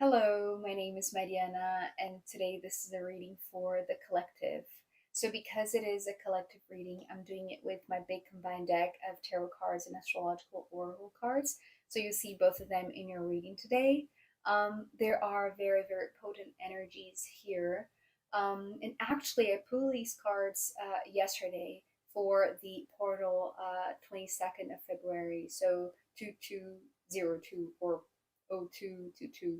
Hello, my name is Mariana, and today this is a reading for the collective. So, because it is a collective reading, I'm doing it with my big combined deck of tarot cards and astrological oracle cards. So, you see both of them in your reading today. There are very, very potent energies here. And actually, I pulled these cards yesterday for the portal 22nd of February. So, 2202 or 0222.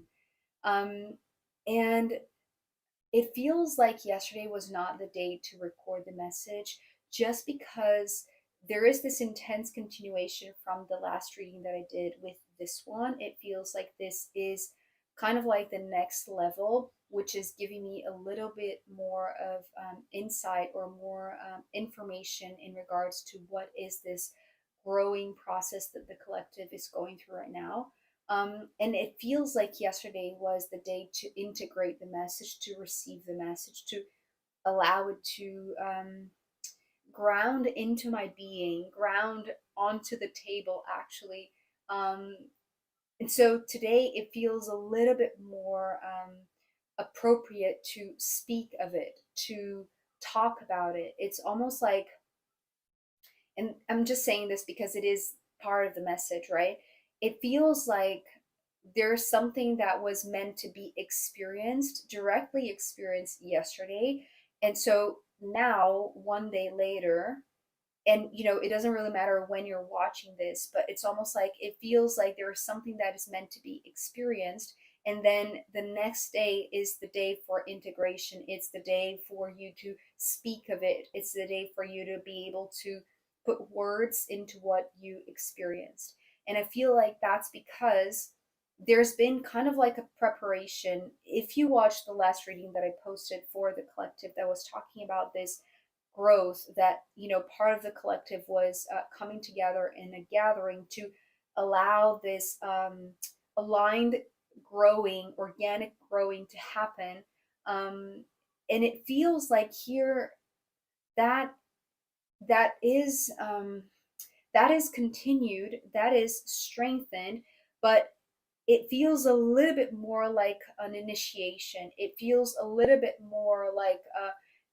um, and it feels like yesterday was not the day to record the message just because there is this intense continuation from the last reading that I did with this one. It feels like this is kind of like the next level, which is giving me a little bit more of insight or more information in regards to what is this growing process that the collective is going through right now. And it feels like yesterday was the day to integrate the message, to receive the message, to allow it to ground into my being, ground onto the table, actually. Um, and so today it feels a little bit more appropriate to speak of it, to talk about it. It's almost like, and I'm just saying this because it is part of the message, right? It feels like there's something that was meant to be experienced, directly experienced yesterday. And so now, one day later, and it doesn't really matter when you're watching this, but it's almost like it feels like there's something that is meant to be experienced. And then the next day is the day for integration. It's the day for you to speak of it. It's the day for you to be able to put words into what you experienced. And I feel like that's because there's been kind of like a preparation. If you watched the last reading that I posted for the collective that was talking about this growth, that part of the collective was coming together in a gathering to allow this aligned growing, organic growing to happen. And it feels like here that that is that is continued, that is strengthened, but it feels a little bit more like an initiation. It feels a little bit more like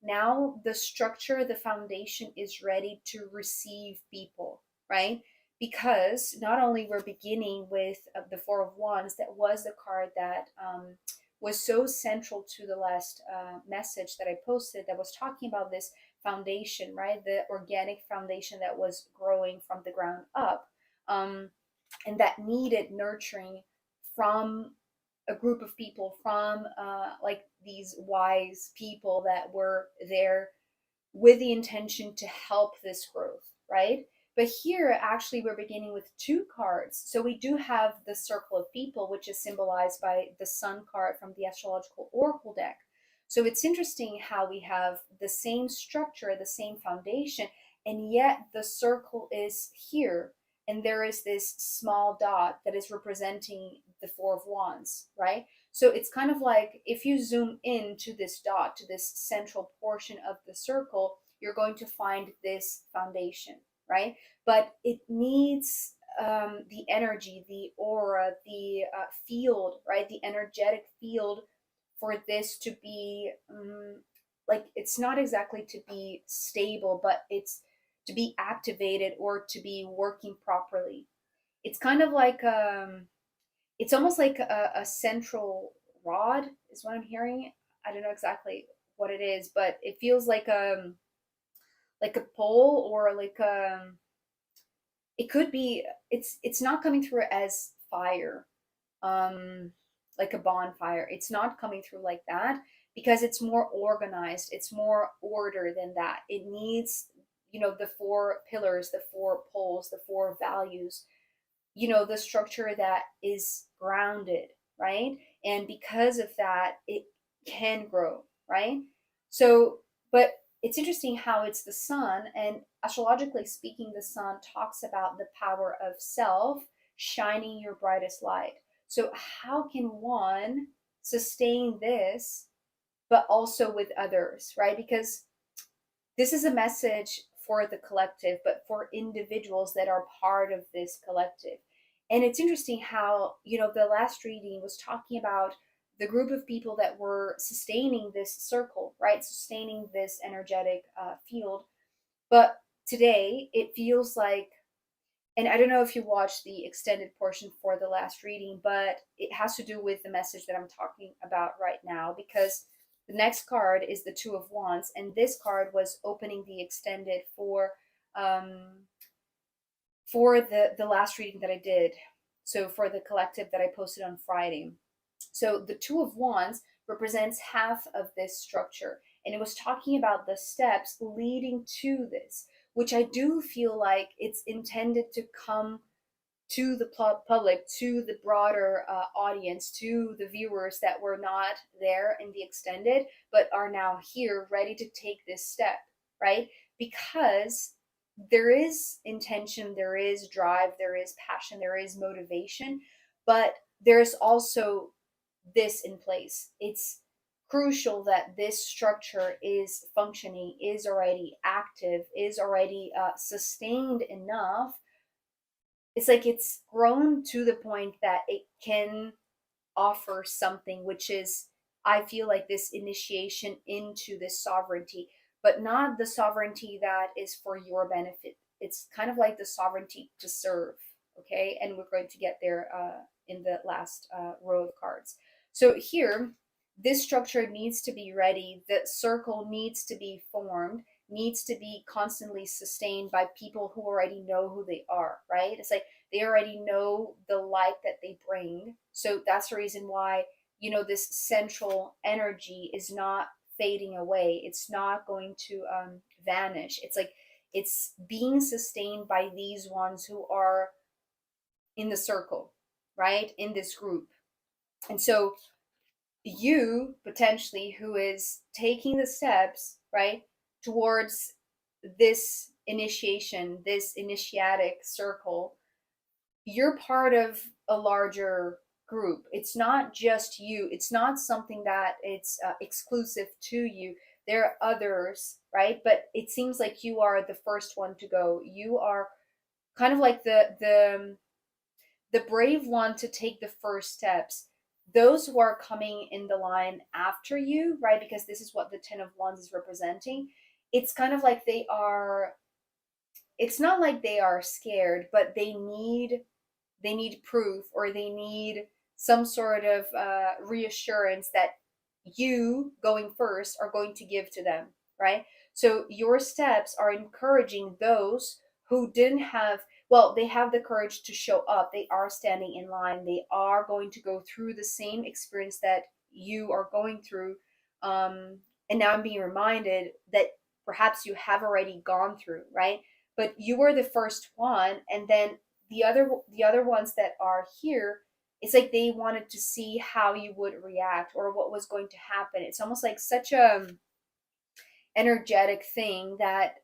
now the structure, the foundation is ready to receive people, right? Because not only we're beginning with the Four of Wands, that was the card that was so central to the last message that I posted, that was talking about this foundation, right? The organic foundation that was growing from the ground up, and that needed nurturing from a group of people, from like these wise people that were there with the intention to help this growth, right? But here, actually, we're beginning with two cards. So we do have the circle of people, which is symbolized by the sun card from the astrological oracle deck. So it's interesting how we have the same structure, the same foundation, and yet the circle is here. And there is this small dot that is representing the Four of Wands, right? So it's kind of like if you zoom in to this dot, to this central portion of the circle, you're going to find this foundation, right? But it needs the energy, the aura, the field, right? The energetic field for this to be like, it's not exactly to be stable, but it's to be activated or to be working properly. It's kind of like it's almost like a central rod is what I'm hearing. I don't know exactly what it is, but it feels like a pole, or like it could be, it's not coming through as fire, um like a bonfire. It's not coming through like that because it's more organized, it's more order than that. It needs, the four pillars, the four poles, the four values, the structure that is grounded, right? And because of that, it can grow, right? So, but it's interesting how it's the sun, and astrologically speaking, the sun talks about the power of self shining your brightest light. So, how can one sustain this, but also with others, right? Because this is a message for the collective, but for individuals that are part of this collective. And it's interesting how, the last reading was talking about the group of people that were sustaining this circle, right? Sustaining this energetic field. But today it feels like, and I don't know if you watched the extended portion for the last reading, but it has to do with the message that I'm talking about right now, because the next card is the Two of Wands, and this card was opening the extended um, for the last reading that I did. So for the collective that I posted on Friday. So the Two of Wands represents half of this structure, and it was talking about the steps leading to this, which I do feel like it's intended to come to the public, to the broader audience, to the viewers that were not there in the extended, but are now here ready to take this step, right? Because there is intention, there is drive, there is passion, there is motivation, but there's also this in place. It's crucial that this structure is functioning, is already active, is already sustained enough. It's like it's grown to the point that it can offer something, which is, I feel like, this initiation into this sovereignty, but not the sovereignty that is for your benefit. It's kind of like the sovereignty to serve. Okay, and we're going to get there in the last row of cards. So here, this structure needs to be ready, the circle needs to be formed, needs to be constantly sustained by people who already know who they are, right? It's like they already know the light that they bring. So that's the reason why, this central energy is not fading away. It's not going to vanish. It's like it's being sustained by these ones who are in the circle, right? In this group. And so you potentially, who is taking the steps, right, towards this initiation, this initiatic circle, you're part of a larger group. It's not just you. It's not something that it's exclusive to you. There are others, right? But it seems like you are the first one to go. You are kind of like the brave one to take the first steps. Those who are coming in the line after you, right? Because this is what the Ten of Wands is representing. It's kind of like they are, it's not like they are scared, but they need proof, or they need some sort of reassurance that you going first are going to give to them, right? So your steps are encouraging those who didn't have, well, they have the courage to show up. They are standing in line. They are going to go through the same experience that you are going through. And now I'm being reminded that perhaps you have already gone through, right? But you were the first one, and then the other ones that are here, it's like they wanted to see how you would react or what was going to happen. It's almost like such a energetic thing that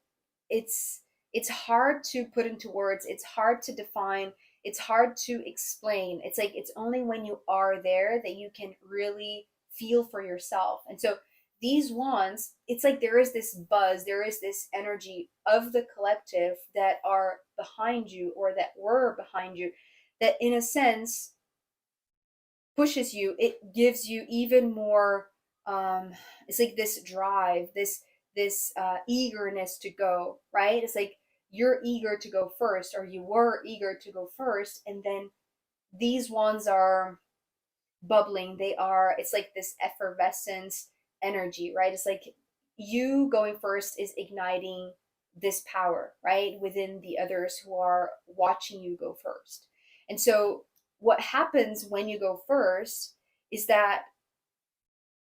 it's hard to put into words, it's hard to define, it's hard to explain. It's like it's only when you are there that you can really feel for yourself. And so these ones, it's like there is this buzz, there is this energy of the collective that are behind you, or that were behind you, that in a sense pushes you. It gives you even more, it's like this drive, this eagerness to go, right? It's like you're eager to go first, or you were eager to go first, and then these ones are bubbling. They are, it's like this effervescence energy, right? It's like you going first is igniting this power, right, within the others who are watching you go first. And so what happens when you go first is that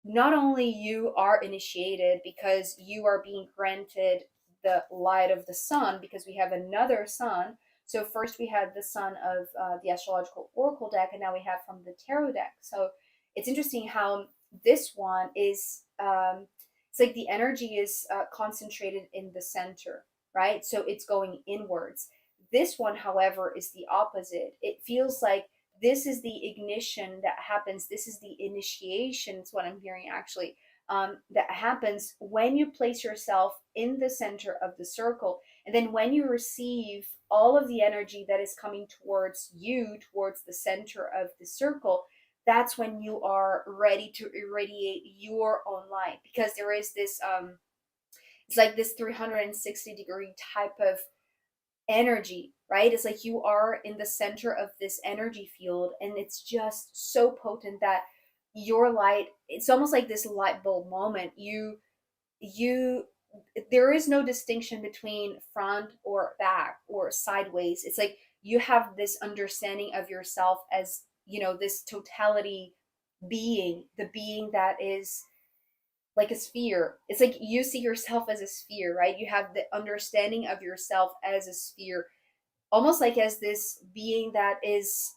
not only you are initiated because you are being granted the light of the sun, because we have another sun. So first we had the sun of the astrological oracle deck, and now we have from the tarot deck. So it's interesting how this one is, it's like the energy is concentrated in the center, right? So it's going inwards. This one, however, is the opposite. It feels like this is the ignition that happens. This is the initiation. It's what I'm hearing actually, that happens when you place yourself in the center of the circle. And then when you receive all of the energy that is coming towards you, towards the center of the circle, that's when you are ready to irradiate your own light, because there is this it's like this 360-degree type of energy, right? It's like you are in the center of this energy field, and it's just so potent that your light, it's almost like this light bulb moment. You there is no distinction between front or back or sideways. It's like you have this understanding of yourself as, this totality being, the being that is like a sphere. It's like you see yourself as a sphere, right? You have the understanding of yourself as a sphere, almost like as this being that is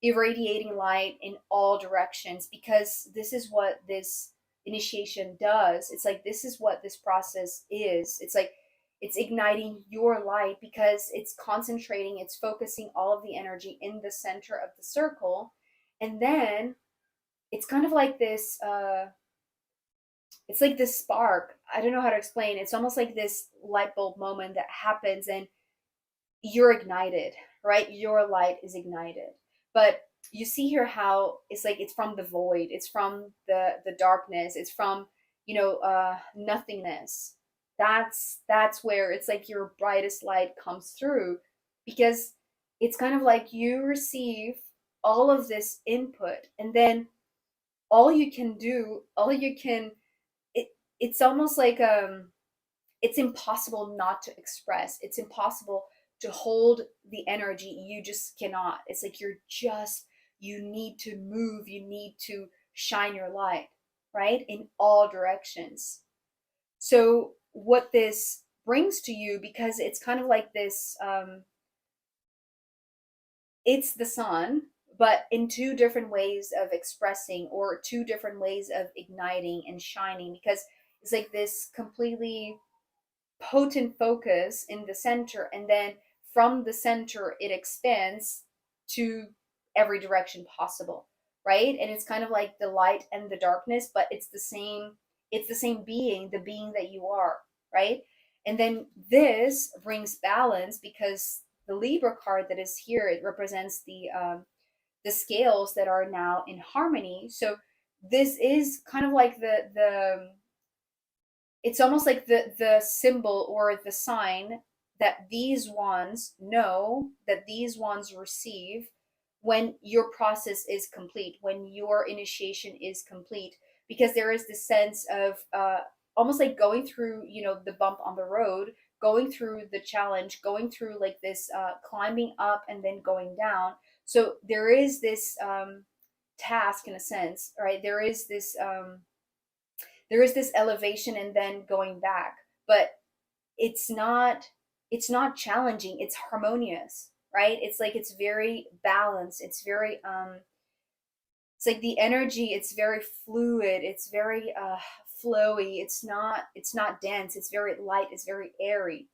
irradiating light in all directions, because this is what this initiation does. It's like this is what this process is. It's like it's igniting your light because it's concentrating, it's focusing all of the energy in the center of the circle. And then it's kind of like this it's like this spark. I don't know how to explain. It's almost like this light bulb moment that happens, and you're ignited, right? Your light is ignited. But you see here how it's like it's from the void, it's from the darkness, it's from, nothingness. That's where it's like your brightest light comes through, because it's kind of like you receive all of this input, and then all you can it it's almost like it's impossible not to express. It's impossible to hold the energy. You just cannot. It's like you need to move, you need to shine your light, right? In all directions. So, what this brings to you, because it's kind of like this, it's the sun, but in two different ways of expressing, or two different ways of igniting and shining, because it's like this completely potent focus in the center, and then from the center it expands to every direction possible, right? And it's kind of like the light and the darkness, but it's the same being, the being that you are, right? And then this brings balance, because the Libra card that is here, it represents the scales that are now in harmony. So this is kind of like the it's almost like the symbol or the sign that these ones know, that these ones receive when your process is complete, when your initiation is complete, because there is this sense of almost like going through, the bump on the road, going through the challenge, going through like this climbing up and then going down. So there is this task, in a sense, right? There is this elevation and then going back, but it's not challenging, it's harmonious, right? It's like it's very balanced, it's like the energy, it's very fluid, it's very flowy, it's not dense, it's very light, it's very airy.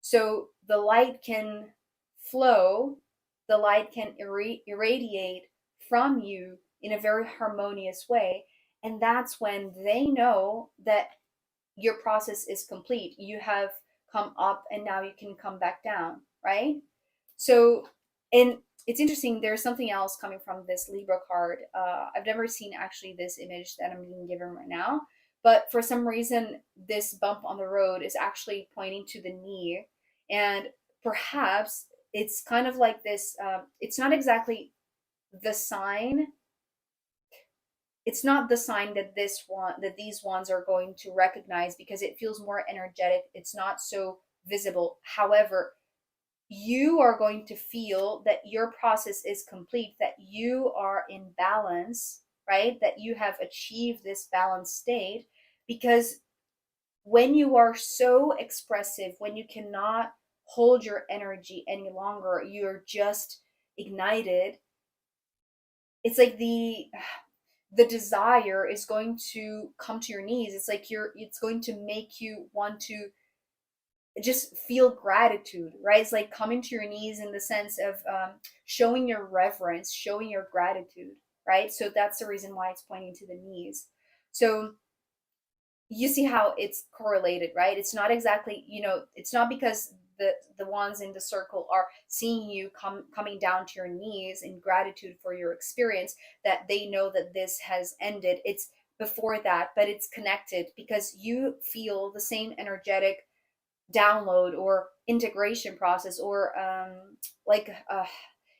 So the light can flow, the light can irradiate from you in a very harmonious way. And that's when they know that your process is complete. You have come up and now you can come back down, right? So, and it's interesting, there's something else coming from this Libra card. I've never seen actually this image that I'm being given right now, but for some reason, this bump on the road is actually pointing to the knee. And perhaps it's kind of like this, it's not exactly the sign. It's not the sign that these ones are going to recognize, because it feels more energetic. It's not so visible. However, you are going to feel that your process is complete, that you are in balance, right? That you have achieved this balanced state, because when you are so expressive, when you cannot hold your energy any longer, you're just ignited. It's like the desire is going to come to your knees. It's like it's going to make you want to just feel gratitude, right? It's like coming to your knees in the sense of showing your reverence, showing your gratitude, right? So that's the reason why it's pointing to the knees. So you see how it's correlated, right? It's not exactly, it's not because the ones in the circle are seeing you coming down to your knees in gratitude for your experience that they know that this has ended. It's before that, but it's connected because you feel the same energetic download or integration process, or like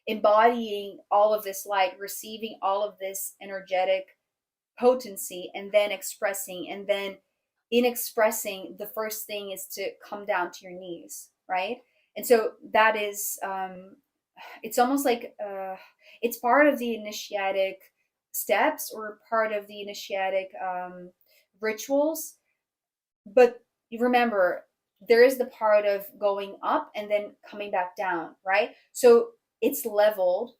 embodying all of this light, receiving all of this energetic potency, and then expressing. And then in expressing, the first thing is to come down to your knees, right? And so that is, it's almost like it's part of the initiatic steps, or part of the initiatic rituals. But remember, there is the part of going up and then coming back down, right? So it's leveled,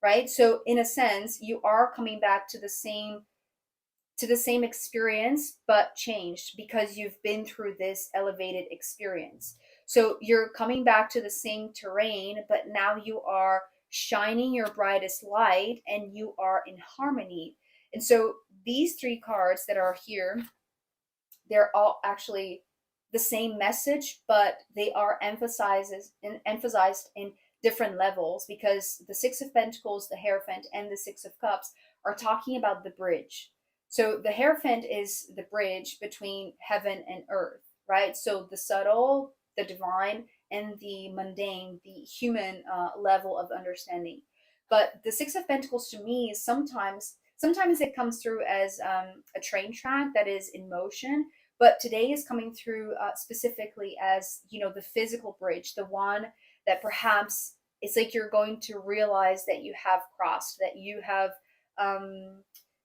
right? So in a sense, you are coming back to the same experience, but changed because you've been through this elevated experience. So you're coming back to the same terrain, but now you are shining your brightest light and you are in harmony. And so these three cards that are here, they're all actually the same message, but they are emphasized in different levels, because the Six of Pentacles, the Hierophant, and the Six of Cups are talking about the bridge. So the Hierophant is the bridge between heaven and earth, right? So the subtle, the divine, and the mundane, the human level of understanding. But the Six of Pentacles to me is sometimes it comes through as a train track that is in motion, but today is coming through specifically as, the physical bridge, the one that perhaps it's like you're going to realize that you have crossed, um,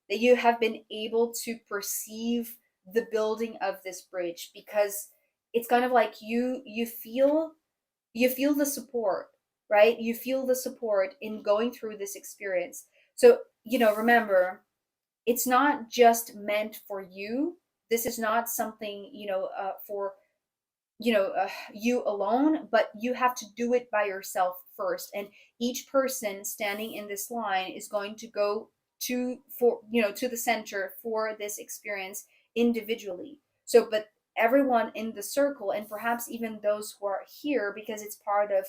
that you have been able to perceive the building of this bridge, because it's kind of like you feel the support, right? You feel the support in going through this experience. So, remember, it's not just meant for you. This is not something, for you alone, but you have to do it by yourself first. And each person standing in this line is going to go to the center for this experience individually. So, but everyone in the circle, and perhaps even those who are here because it's part of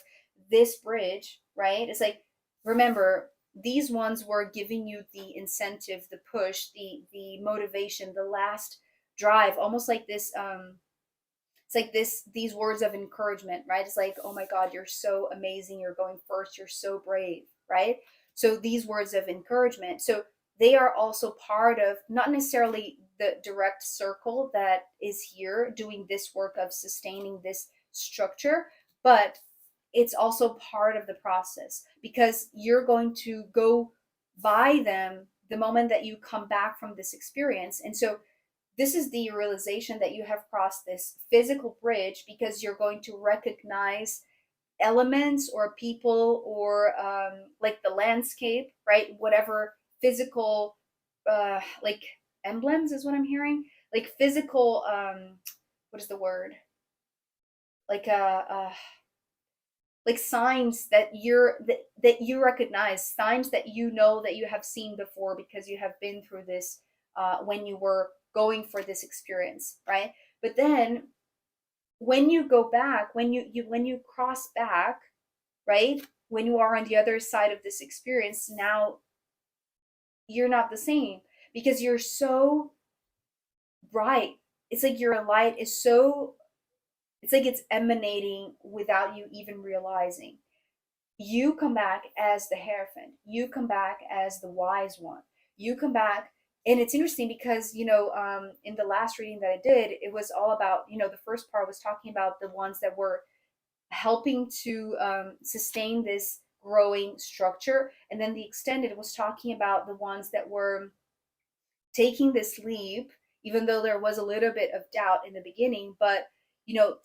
this bridge, right? It's like, remember, these ones were giving you the incentive, the push, the motivation, the last drive, almost like this it's like these words of encouragement, right? It's like, oh my god, you're so amazing, you're going first, you're so brave, right? So these words of encouragement, so they are also part of, not necessarily the direct circle that is here doing this work of sustaining this structure, but it's also part of the process, because you're going to go by them the moment that you come back from this experience. And so this is the realization that you have crossed this physical bridge, because you're going to recognize elements or people, or like the landscape, right? Whatever physical, like emblems is what I'm hearing, like physical, what is the word? Like like signs that you recognize, signs that you know that you have seen before because you have been through this when you were going for this experience, right? But then when you go back, when you cross back, right, when you are on the other side of this experience, now you're not the same, because you're so bright. It's like your light is so, it's like it's emanating without you even realizing. You come back as the Hierophant. You come back as the wise one. You come back, and it's interesting because in the last reading that I did, it was all about, the first part was talking about the ones that were helping to sustain this growing structure, and then the extended was talking about the ones that were taking this leap, even though there was a little bit of doubt in the beginning, but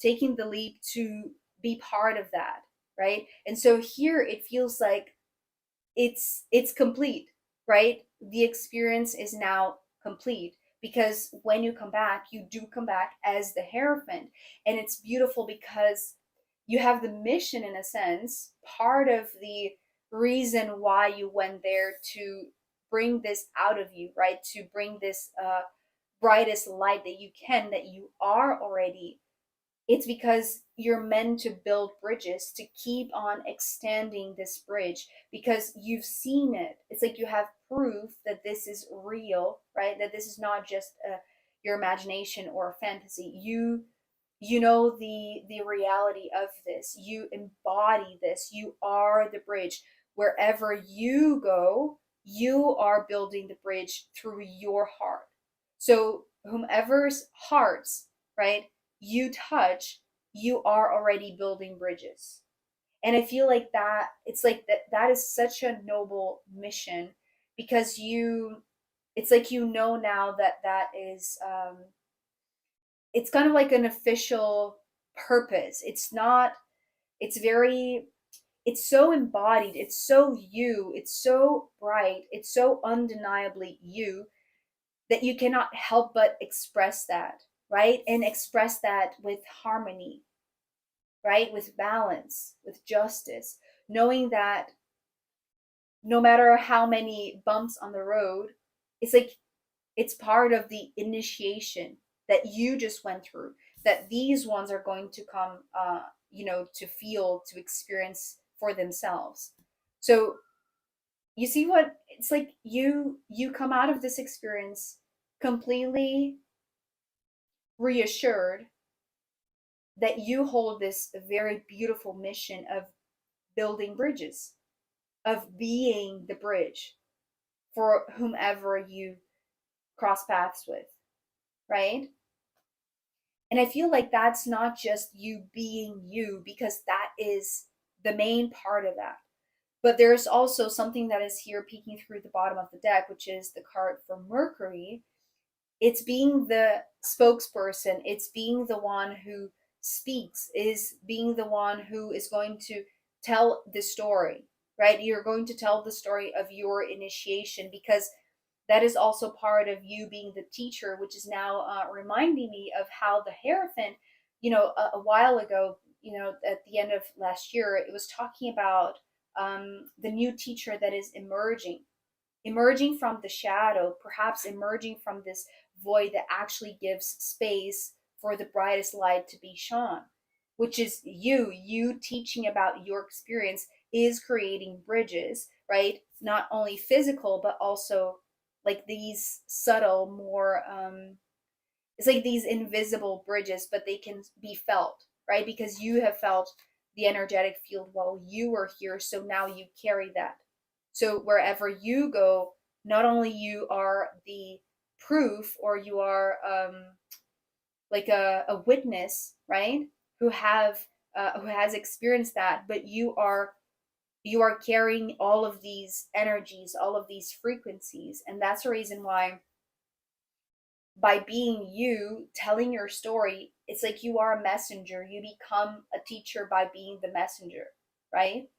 taking the leap to be part of that, right? And so here it feels like it's complete, right? The experience is now complete, because when you come back, you do come back as the Hierophant. And it's beautiful because you have the mission, in a sense, part of the reason why you went there, to bring this out of you, right? To bring brightest light that you can, that you are already, it's because you're meant to build bridges to keep on extending this bridge because you've seen it. It's like you have proof that this is real, right? That this is not just your imagination or a fantasy. You know the reality of this. You embody this. You are the bridge. Wherever you go, you are building the bridge through your heart. So whomever's hearts, right, you touch, you are already building bridges. And I feel like that it's like that is such a noble mission because you it's like you know now that that is it's kind of like an official purpose. It's not, it's very, it's so embodied, it's so you, it's so bright, it's so undeniably you that you cannot help but express that, right? And express that with harmony, right? With balance, with justice, knowing that no matter how many bumps on the road, it's like it's part of the initiation that you just went through, that these ones are going to come, to feel, to experience for themselves. So you see what it's like, you come out of this experience completely reassured that you hold this very beautiful mission of building bridges, of being the bridge for whomever you cross paths with, right? And I feel like that's not just you being you, because that is the main part of that. But there's also something that is here peeking through the bottom of the deck, which is the card for Mercury. It's being the spokesperson, it's being the one who speaks, is being the one who is going to tell the story, right? You're going to tell the story of your initiation because that is also part of you being the teacher, which is now reminding me of how the Hierophant, a while ago, at the end of last year, it was talking about the new teacher that is emerging from the shadow, perhaps emerging from this void that actually gives space for the brightest light to be shone, which is you teaching about your experience is creating bridges, right? Not only physical, but also like these subtle, more, it's like these invisible bridges, but they can be felt, right? Because you have felt the energetic field while you were here. So now you carry that. So wherever you go, not only you are the proof, or you are like a witness, right? Who has experienced that, but you are carrying all of these energies, all of these frequencies. And that's the reason why, by being you, telling your story, it's like you are a messenger. You become a teacher by being the messenger, right?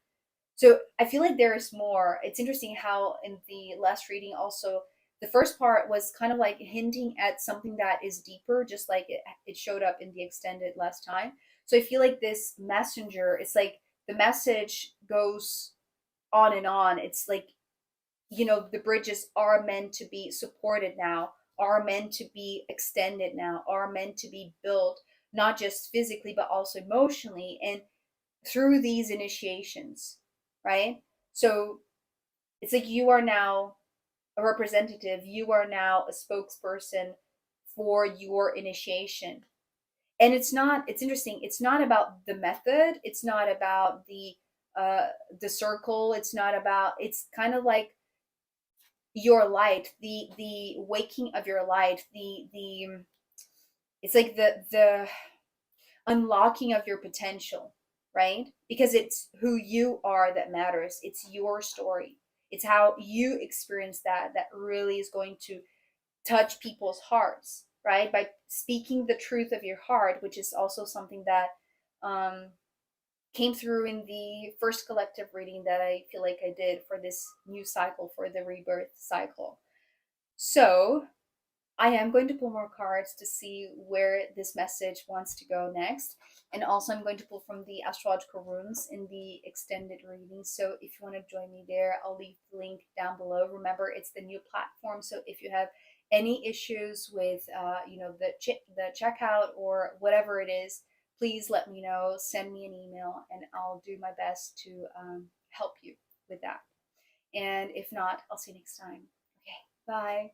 So I feel like there is more. It's interesting how in the last reading also, the first part was kind of like hinting at something that is deeper, just like it showed up in the extended last time. So I feel like this messenger, it's like the message goes on and on. It's like, the bridges are meant to be supported now, are meant to be extended now, are meant to be built, not just physically, but also emotionally. And through these initiations, right? So it's like you are now a representative, you are now a spokesperson for your initiation. And it's interesting, it's not about the method, it's not about the circle, it's not about, it's kind of like your light, the waking of your light, the it's like the unlocking of your potential, right? Because it's who you are that matters. It's your story. It's how you experience that really is going to touch people's hearts, right? By speaking the truth of your heart, which is also something that um, came through in the first collective reading that I feel like I did for this new cycle, for the rebirth cycle. So I am going to pull more cards to see where this message wants to go next. And also, I'm going to pull from the astrological rooms in the extended reading. So if you want to join me there, I'll leave the link down below. Remember, it's the new platform. So if you have any issues with, the checkout or whatever it is, please let me know. Send me an email, and I'll do my best to help you with that. And if not, I'll see you next time. Okay, bye.